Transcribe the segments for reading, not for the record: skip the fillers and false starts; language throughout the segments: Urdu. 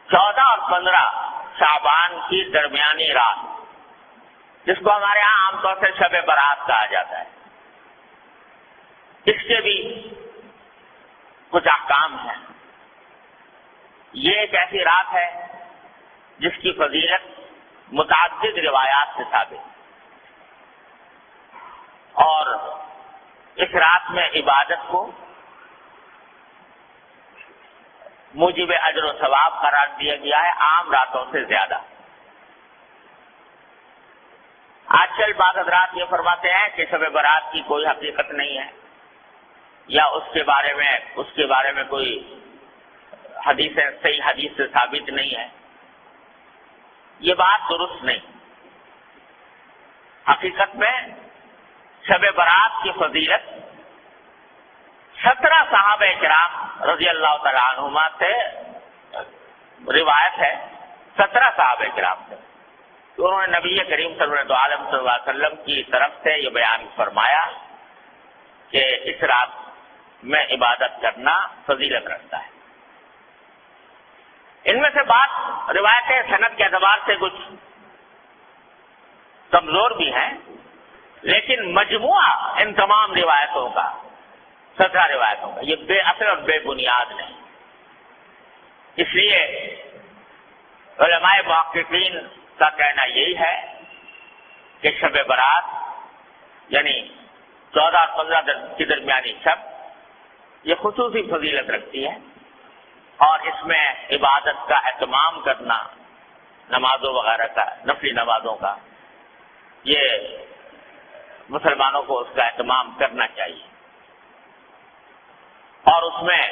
14 اور 15 شعبان کی درمیانی رات، جس کو ہمارے ہاں عام طور سے شب برات کہا جاتا ہے، اس کے بھی کچھ احکام ہیں۔ یہ ایک ایسی رات ہے جس کی فضیلت متعدد روایات سے ثابت ہے، اور اس رات میں عبادت کو موجب اجر و ثواب قرار دیا گیا ہے عام راتوں سے زیادہ۔ آج کل بعض حضرات یہ فرماتے ہیں کہ شب برات کی کوئی حقیقت نہیں ہے، یا اس کے بارے میں کوئی صحیح حدیث سے ثابت نہیں ہے۔ یہ بات درست نہیں۔ حقیقت میں شب برات کی فضیلت 17 صحابہ کرام رضی اللہ تعالیٰ عنہما سے روایت ہے، 17 صحابہ کرام سے، تو انہوں نے نبی کریم صلی اللہ علیہ وسلم کی طرف سے یہ بیان فرمایا کہ اس رات میں عبادت کرنا فضیلت رکھتا ہے۔ ان میں سے بات روایتیں سند کے اعتبار سے کچھ کمزور بھی ہیں، لیکن مجموعہ ان تمام روایتوں کا 17 روایتوں کا یہ بے اصل اور بے بنیاد نہیں۔ اس لیے علماء محققین کا کہنا یہی ہے کہ شب برات یعنی 14 اور 15 کی درمیانی شب یہ خصوصی فضیلت رکھتی ہے، اور اس میں عبادت کا اہتمام کرنا، نمازوں وغیرہ کا، نفلی نمازوں کا، یہ مسلمانوں کو اس کا اہتمام کرنا چاہیے۔ اور اس میں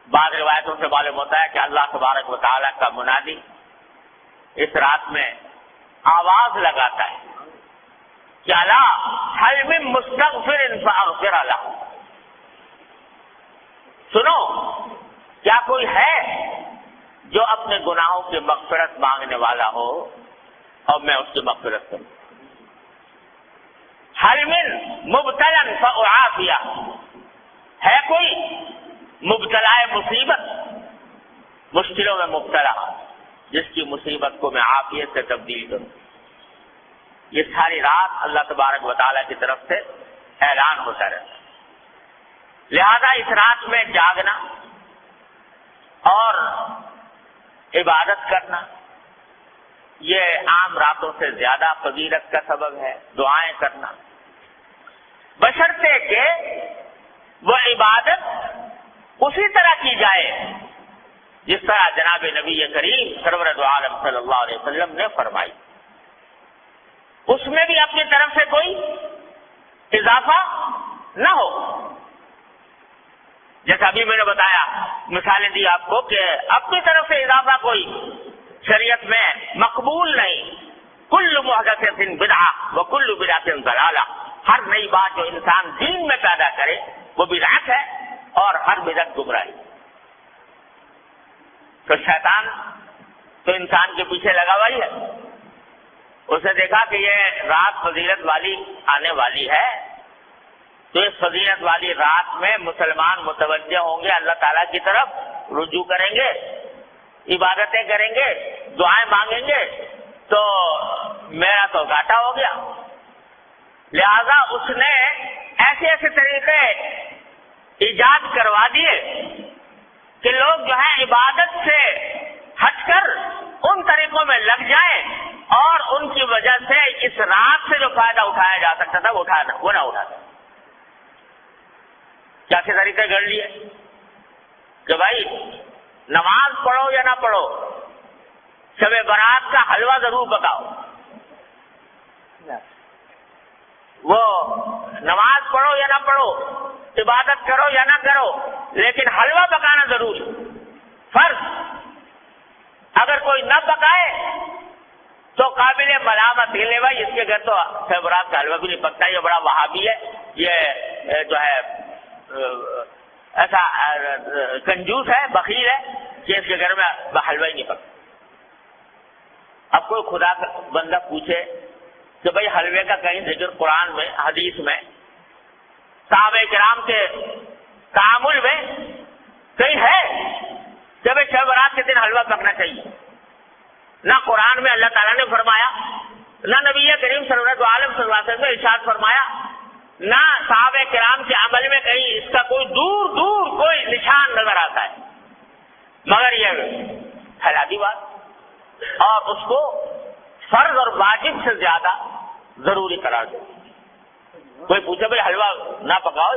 بعض روایتوں سے معلوم ہوتا ہے کہ اللہ تبارک و تعالیٰ کا منادی اس رات میں آواز لگاتا ہے کہ الا هل من مستغفر فاغفر له، سنو کیا کوئی ہے جو اپنے گناہوں کی مغفرت مانگنے والا ہو اور میں اس کی مغفرت کروں۔ هل من مبتلا فاعافیہ، ہے کوئی مبتلا مصیبت، مشکلوں میں مبتلا، جس کی مصیبت کو میں عافیت سے تبدیل کروں۔ یہ ساری رات اللہ تبارک و تعالیٰ کی طرف سے اعلان ہوتا رہتا ہے۔ لہذا اس رات میں جاگنا اور عبادت کرنا یہ عام راتوں سے زیادہ فضیلت کا سبب ہے۔ دعائیں کرنا، بشرطے کہ وہ عبادت اسی طرح کی جائے جس طرح جناب نبی کریم سرور دو عالم صلی اللہ علیہ وسلم نے فرمائی، اس میں بھی اپنی طرف سے کوئی اضافہ نہ ہو۔ جیسا ابھی میں نے بتایا، مثالیں دی آپ کو کہ اپنی طرف سے اضافہ کوئی شریعت میں مقبول نہیں۔ کل محدثۃ بدعہ وکل بدعۃ ضلالہ، ہر نئی بات جو انسان دین میں پیدا کرے وہ بدعت ہے، اور ہر بدعت گمراہی۔ تو شیطان تو انسان کے پیچھے لگا ہوا ہی ہے، اس نے دیکھا کہ یہ رات فضیلت والی آنے والی ہے، تو اس فضیلت والی رات میں مسلمان متوجہ ہوں گے، اللہ تعالیٰ کی طرف رجوع کریں گے، عبادتیں کریں گے، دعائیں مانگیں گے، تو میرا تو گھاٹا ہو گیا۔ لہذا اس نے ایسے ایسے طریقے ایجاد کروا دیے کہ لوگ جو ہے عبادت سے ہٹ کر ان طریقوں میں لگ جائیں، اور ان کی وجہ سے اس رات سے جو فائدہ اٹھایا جا سکتا تھا وہ نہ اٹھا سکتا۔ کیا کے طریقے گڑھ لیے کہ بھائی نماز پڑھو یا نہ پڑھو، شب برات کا حلوہ ضرور پکاؤ۔ وہ نماز پڑھو یا نہ پڑھو، عبادت کرو یا نہ کرو، لیکن حلوہ پکانا ضروری فرض۔ اگر کوئی نہ پکائے تو قابل ملامت ہے، بھائی اس کے گھر تو شب برات کا حلوہ بھی نہیں پکتا، یہ بڑا وہابی ہے، یہ جو ہے ایسا کنجوس ہے، بخیل ہے کہ اس کے گھر میں حلوہ ہی نہیں پکتا۔ اب کوئی خدا کا بندہ پوچھے کہ بھائی حلوے کا کہیں ذکر قرآن میں، حدیث میں، صحابہ کرام کے تعامل میں کہیں ہے کہ بھائی شب برات کے دن حلوہ پکنا چاہیے. نہ قرآن میں اللہ تعالیٰ نے فرمایا، نہ نبی کریم صلی اللہ علیہ وسلم نے ارشاد فرمایا، نہ صحابہ کرام کے عمل میں کہیں اس کا کوئی دور دور کوئی نشان نظر آتا ہے، مگر یہ حلالی بات اور اس کو فرض اور واجب سے زیادہ ضروری قرار دے. کوئی پوچھے بھائی حلوہ نہ پکاؤ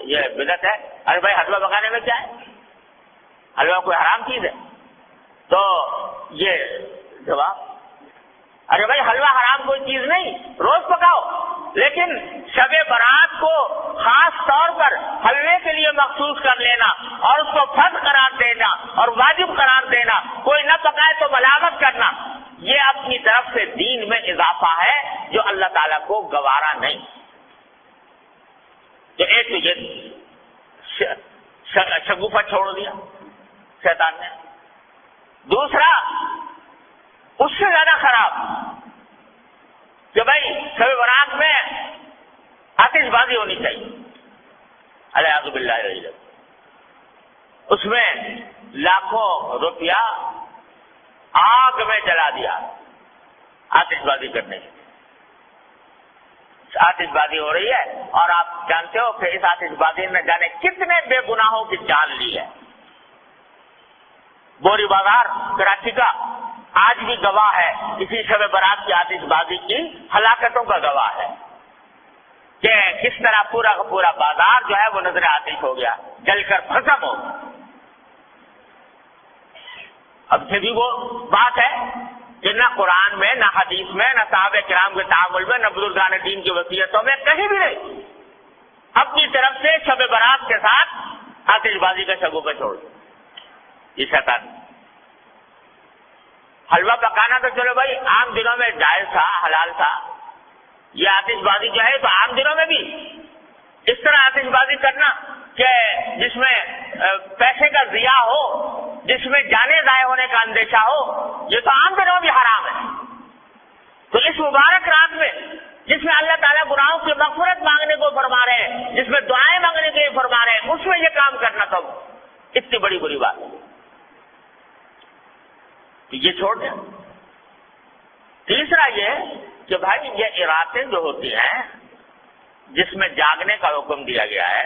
یہ بدعت ہے، ارے بھائی حلوہ پکانے میں کیا ہے؟ حلوہ کوئی حرام چیز ہے؟ تو یہ جواب، ارے بھائی حلوہ حرام کوئی چیز نہیں، روز پکاؤ، لیکن شب برات کو خاص طور پر حلوے کے لیے مخصوص کر لینا اور اس کو فرض قرار دینا اور واجب قرار دینا، کوئی نہ پکائے تو ملامت کرنا، یہ اپنی طرف سے دین میں اضافہ ہے جو اللہ تعالیٰ کو گوارا نہیں. تو ایک تو یہ شگوفہ چھوڑ دیا شیطان نے. دوسرا اس سے زیادہ خراب کہ بھائی شب برات میں آتش بازی ہونی چاہیے، الیاذ باللہ، اس میں لاکھوں روپیہ آگ میں جلا دیا آتش بازی کرنے کی. آتش بازی ہو رہی ہے اور آپ جانتے ہو کہ اس آتش بازی نے جانے کتنے بے گناہوں کی جان لی ہے. بوری بازار کراچی کا آج بھی گواہ ہے اسی شب برات کی آتش بازی کی ہلاکتوں کا گواہ ہے کہ کس طرح پورا کا پورا بازار جو ہے وہ نظر آتش ہو گیا، جل کر بھسم ہو گیا. اب سے بھی وہ بات ہے کہ نہ قرآن میں، نہ حدیث میں، نہ صحابہ کرام کے تعامل میں، نہ بزرگان دین کی وصیتوں میں کہیں بھی نہیں اپنی طرف سے شب برات کے ساتھ آتش بازی کا شگوفہ چھوڑ دیا. یہ شیطان حلوہ پکانا تو چلو بھائی عام دنوں میں جائز تھا، حلال تھا. یہ آتش بازی جو ہے تو عام دنوں میں بھی اس طرح آتش بازی کرنا کہ جس میں پیسے کا ضیاع ہو، جس میں جانے ضائع ہونے کا اندیشہ ہو، یہ تو عام دنوں بھی حرام ہے. تو اس مبارک رات میں جس میں اللہ تعالیٰ گناہوں کی مغفرت مانگنے کو فرما رہے ہیں، جس میں دعائیں مانگنے کے فرما رہے ہیں، اس میں یہ کام کرنا تو اتنی بڑی بری بات ہے. تو یہ چھوڑ دیں. تیسرا یہ کہ بھائی یہ راتیں جو ہوتی ہیں جس میں جاگنے کا حکم دیا گیا ہے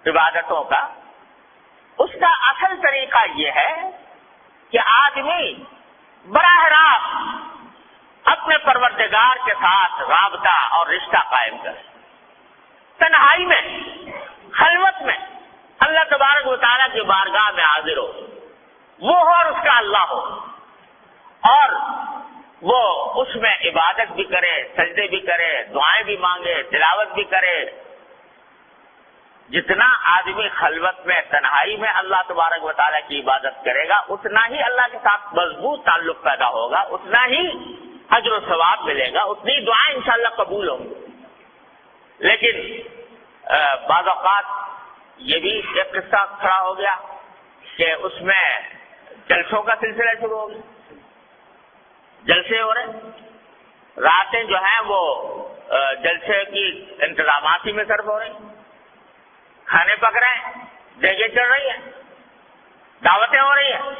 عبادتوں کا، اس کا اصل طریقہ یہ ہے کہ آدمی براہ راست اپنے پروردگار کے ساتھ رابطہ اور رشتہ قائم کرے، تنہائی میں، خلوت میں اللہ تبارک و تعالیٰ کی بارگاہ میں حاضر ہو، وہ ہو اور اس کا اللہ ہو، اور وہ اس میں عبادت بھی کرے، سجدے بھی کرے، دعائیں بھی مانگے، تلاوت بھی کرے. جتنا آدمی خلوت میں، تنہائی میں اللہ تبارک و تعالیٰ کی عبادت کرے گا، اتنا ہی اللہ کے ساتھ مضبوط تعلق پیدا ہوگا، اتنا ہی اجر و ثواب ملے گا، اتنی دعائیں انشاءاللہ قبول ہوں گی. لیکن بعض اوقات یہ بھی ایک قصہ کھڑا ہو گیا کہ اس میں جلسوں کا سلسلہ شروع ہو گیا. جلسے ہو رہے، راتیں جو ہیں وہ جلسے کی انتظامات ہی میں صرف ہو رہی، کھانے پک رہے ہیں، دیگیں چڑھ رہی ہیں، دعوتیں ہو رہی ہیں.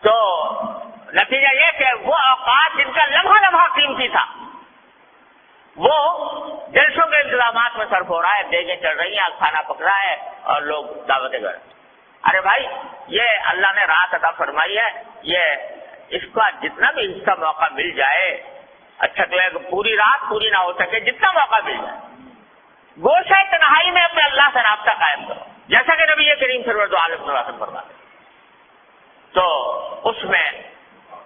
تو نتیجہ یہ کہ وہ اوقات جن کا لمحہ لمحہ قیمتی تھا وہ جلسوں کے انتظامات میں صرف ہو رہا ہے، دیگیں چڑھ رہی ہیں، کھانا پک رہا ہے اور لوگ دعوتیں کر رہے ہیں. ارے بھائی یہ اللہ نے رات عطا فرمائی ہے، یہ اس کا جتنا بھی حصہ موقع مل جائے، اچھا تو ہے کہ پوری رات پوری نہ ہو سکے، جتنا موقع مل جائے گوشہ تنہائی میں اپنے اللہ سے رابطہ قائم کرو، جیسا کہ نبی کریم صلی اللہ علیہ وسلم فرماتے. تو اس میں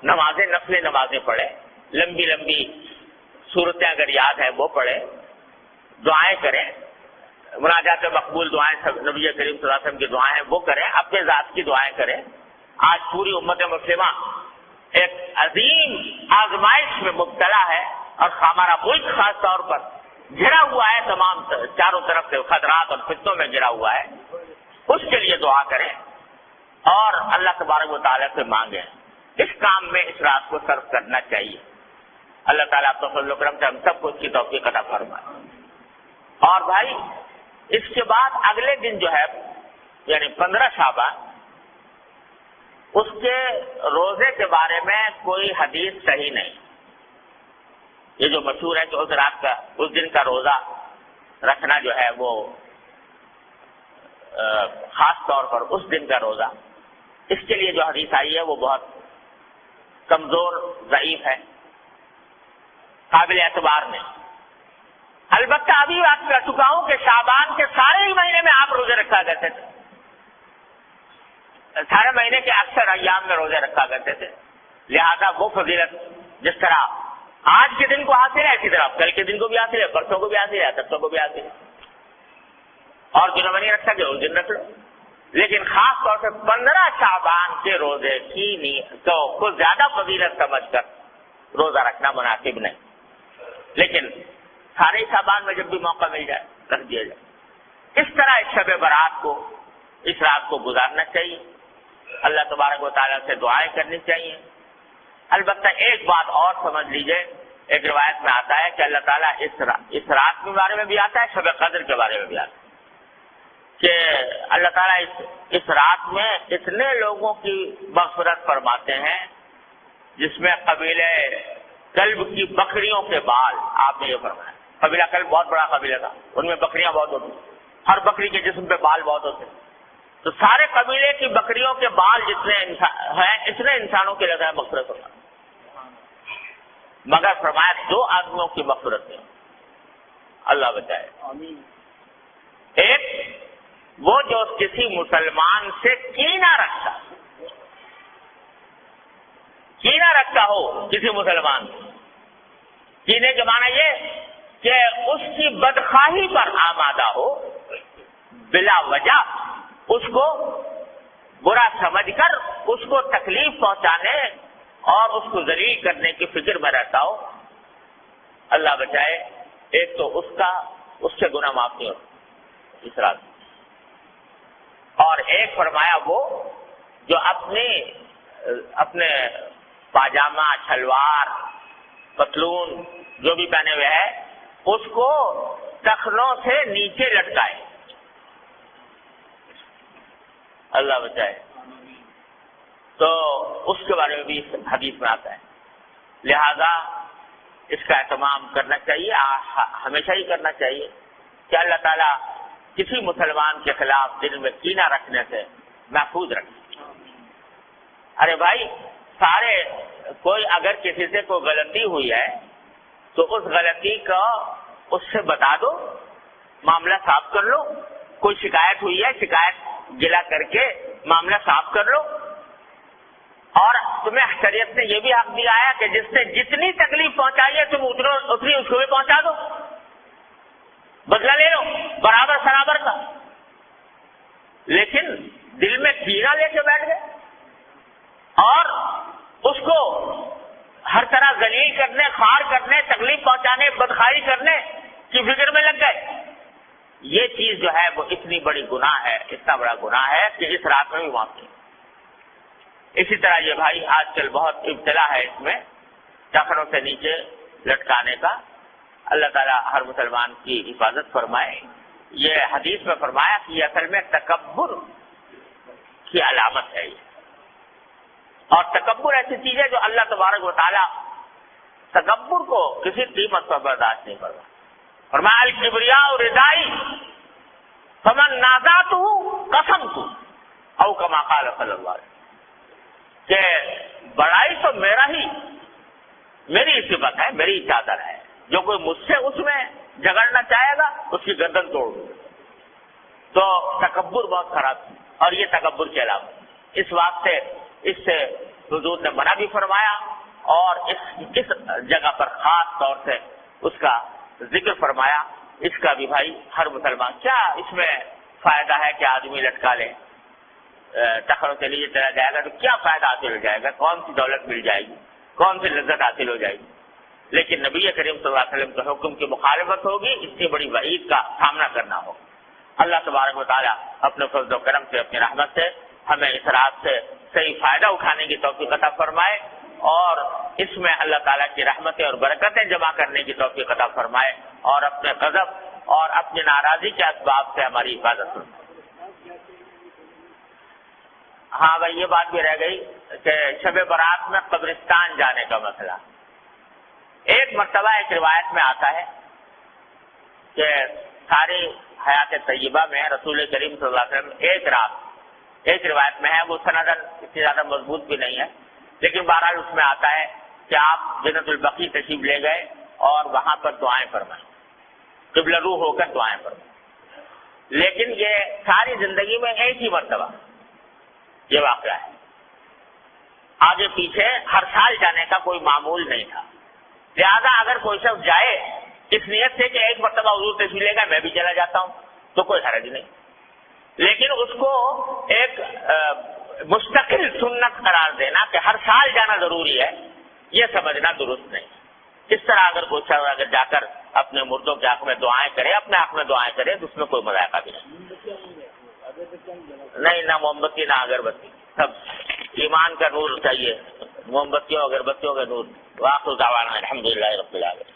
نمازیں، نفل نمازیں پڑھے، لمبی لمبی صورتیں اگر یاد ہیں وہ پڑھے، دعائیں کریں، مناجات مقبول دعائیں، نبی کریم صلی اللہ علیہ وسلم کی دعائیں ہیں وہ کریں، اپنے ذات کی دعائیں کریں. آج پوری امت مسلمہ ایک عظیم آزمائش میں مبتلا ہے اور ہمارا ملک خاص طور پر گھرا ہوا ہے، تمام چاروں طرف سے خطرات اور فتنوں میں گھرا ہوا ہے. اس کے لیے دعا کریں اور اللہ تبارک و تعالیٰ سے مانگیں. اس کام میں اس رات کو صرف کرنا چاہیے. اللہ تعالیٰ آپ فضل و کرم سے ہم سب کو اس کی توفیق عطا فرمائے. اور بھائی اس کے بعد اگلے دن جو ہے یعنی 15 شعبان، اس کے روزے کے بارے میں کوئی حدیث صحیح نہیں. یہ جو مشہور ہے کہ اس رات کا اس دن کا روزہ رکھنا جو ہے وہ خاص طور پر اس دن کا روزہ، اس کے لیے جو حدیث آئی ہے وہ بہت کمزور ضعیف ہے، قابل اعتبار نہیں. البتہ ابھی بات کر چکا ہوں کہ شعبان کے سارے ہی مہینے میں آپ روزے رکھا کرتے تھے، سارے مہینے کے اکثر ایام میں روزے رکھا کرتے تھے. لہذا وہ فضیلت جس طرح آج کے دن کو حاصل ہے اسی طرح کل کے دن کو بھی حاصل ہے، پرسوں کو بھی حاصل ہے، ترسوں کو بھی حاصل ہے. اور دنوں میں نہیں رکھ سکے اس دن رکھ لو، لیکن خاص طور سے 15 شعبان کے روزے کی تو کچھ زیادہ فضیلت سمجھ کر روزہ رکھنا مناسب نہیں. لیکن سارے شعبان میں جب بھی موقع مل جائے رکھ دیا جائے. اس طرح اس شب برات کو، اس رات کو گزارنا چاہیے. اللہ تبارک و تعالیٰ سے دعائیں کرنی چاہیے. البتہ ایک بات اور سمجھ لیجئے، ایک روایت میں آتا ہے کہ اللہ تعالیٰ اس رات کے بارے میں بھی آتا ہے، شب قدر کے بارے میں بھی آتا ہے کہ اللہ تعالیٰ اس رات میں اتنے لوگوں کی مغفرت فرماتے ہیں جس میں قبیلہ کلب کی بکریوں کے بال، آپ نے یہ فرمایا. قبیلہ کلب بہت بڑا قبیلہ تھا، ان میں بکریاں بہت ہوتی، ہر بکری کے جسم پہ بال بہت ہوتے. تو سارے قبیلے کی بکریوں کے بال جتنے ہیں اتنے انسانوں کے لگا مغفرت ہوگا، مگر فرمایا 2 آدمیوں کی مغفرت ہے. اللہ بچائے. ایک وہ جو کسی مسلمان سے کینہ رکھتا ہو کسی مسلمان سے. کینے کے معنی یہ کہ اس کی بدخواہی پر آمادہ ہو، بلا وجہ اس کو برا سمجھ کر اس کو تکلیف پہنچانے اور اس کو ذلیل کرنے کی فکر میں رہتا ہو. اللہ بچائے. ایک تو اس سے گناہ معاف نہیں ہوتا اس رات. اور ایک فرمایا وہ جو اپنے پاجامہ، شلوار، پتلون جو بھی پہنے ہوئے ہے اس کو ٹخنوں سے نیچے لٹکائے. اللہ بچائے. تو اس کے بارے میں بھی حدیث میں آتا ہے. لہذا اس کا اہتمام کرنا چاہیے، ہمیشہ ہی کرنا چاہیے کہ اللہ تعالیٰ کسی مسلمان کے خلاف دل میں کینہ رکھنے سے محفوظ رکھے. ارے بھائی، کوئی اگر کسی سے کوئی غلطی ہوئی ہے تو اس غلطی کا اس سے بتا دو، معاملہ صاف کر لو. کوئی شکایت ہوئی ہے، شکایت گلا کر کے معاملہ صاف کر لو. اور تمہیں شریعت نے یہ بھی حق دیا ہے کہ جس نے جتنی تکلیف پہنچائی ہے تم اتنی اس کو بھی پہنچا دو، بدلہ لے لو برابر سرابر کا. لیکن دل میں کینہ لے کے بیٹھ گئے اور اس کو ہر طرح ذلیل کرنے، خوار کرنے، تکلیف پہنچانے، بدخواہی کرنے کی فکر میں لگ گئے. یہ چیز جو ہے وہ اتنی بڑی گناہ ہے، اتنا بڑا گناہ ہے کہ اس رات میں بھی معاف نہیں. اسی طرح یہ بھائی آج کل بہت ابتلا ہے اس میں ٹخنوں سے نیچے لٹکانے کا. اللہ تعالیٰ ہر مسلمان کی حفاظت فرمائے. یہ حدیث میں فرمایا کہ یہ اصل میں تکبر کی علامت ہے. اور تکبر ایسی چیز ہے جو اللہ تبارک و تعالیٰ تکبر کو کسی قیمت پر برداشت نہیں کرتا. فرمایا الکبریاء ردائی فمن نازعتہ قسمت او کما قال صلی اللہ علیہ وسلم کہ بڑائی تو میری صفت ہے، میری چادر ہے. جو کوئی مجھ سے اس میں جھگڑنا چاہے گا اس کی گردن توڑ دوں. تو تکبر بہت خراب ہے اور یہ تکبر کے علاوہ اس واسطے اس سے حضور نے منع بھی فرمایا اور اس جگہ پر خاص طور سے اس کا ذکر فرمایا. اس کا بھی بھائی ہر مسلمان، کیا اس میں فائدہ ہے کہ آدمی لٹکا لے، ٹخنوں سے لیے چلا جائے گا تو کیا فائدہ حاصل ہو جائے گا، کون سی دولت مل جائے گی، کون سی لذت حاصل ہو جائے گی. لیکن نبی کریم صلی اللہ علیہ وسلم کے حکم کی مخالفت ہوگی، اتنی بڑی وعید کا سامنا کرنا ہوگا. اللہ تبارک و تعالیٰ اپنے فضل و کرم سے، اپنی رحمت سے ہمیں اس رات سے صحیح فائدہ اٹھانے کی توفیق عطا فرمائے اور اس میں اللہ تعالیٰ کی رحمتیں اور برکتیں جمع کرنے کی توفیق عطا فرمائے اور اپنے غضب اور اپنی ناراضی کے اسباب سے ہماری حفاظت فرمائے. ہاں بھائی یہ بات بھی رہ گئی کہ شب برات میں قبرستان جانے کا مسئلہ. ایک مرتبہ ایک روایت میں آتا ہے کہ ساری حیات طیبہ میں رسول کریم صلی اللہ علیہ وسلم ایک رات، ایک روایت میں ہے، وہ سندن اتنی زیادہ مضبوط بھی نہیں ہے، لیکن بہرحال اس میں آتا ہے کہ آپ جنت البقیع تشریف لے گئے اور وہاں پر دعائیں فرمائیں، قبلہ رو ہو کر دعائیں فرمائیں. لیکن یہ ساری زندگی میں ایک ہی مرتبہ یہ واقعہ ہے، آگے پیچھے ہر سال جانے کا کوئی معمول نہیں تھا. لہذا اگر کوئی شخص جائے اس نیت سے کہ ایک مرتبہ حضور تشریف لے گا میں بھی چلا جاتا ہوں تو کوئی حرج نہیں، لیکن اس کو ایک مستقل سنت قرار دینا کہ ہر سال جانا ضروری ہے، یہ سمجھنا درست نہیں. اس طرح اگر کوئی شخص اگر جا کر اپنے مردوں کے حق میں دعائیں کرے، اپنے حق میں دعائیں کرے تو اس میں کوئی مذائقہ بھی نہیں، نہ موم بتی نہ اگربتی، سب ایمان کا نور چاہیے، موم بتیوں اگربتیوں کا نور. واخر دعوانا الحمدللہ رب العالمین.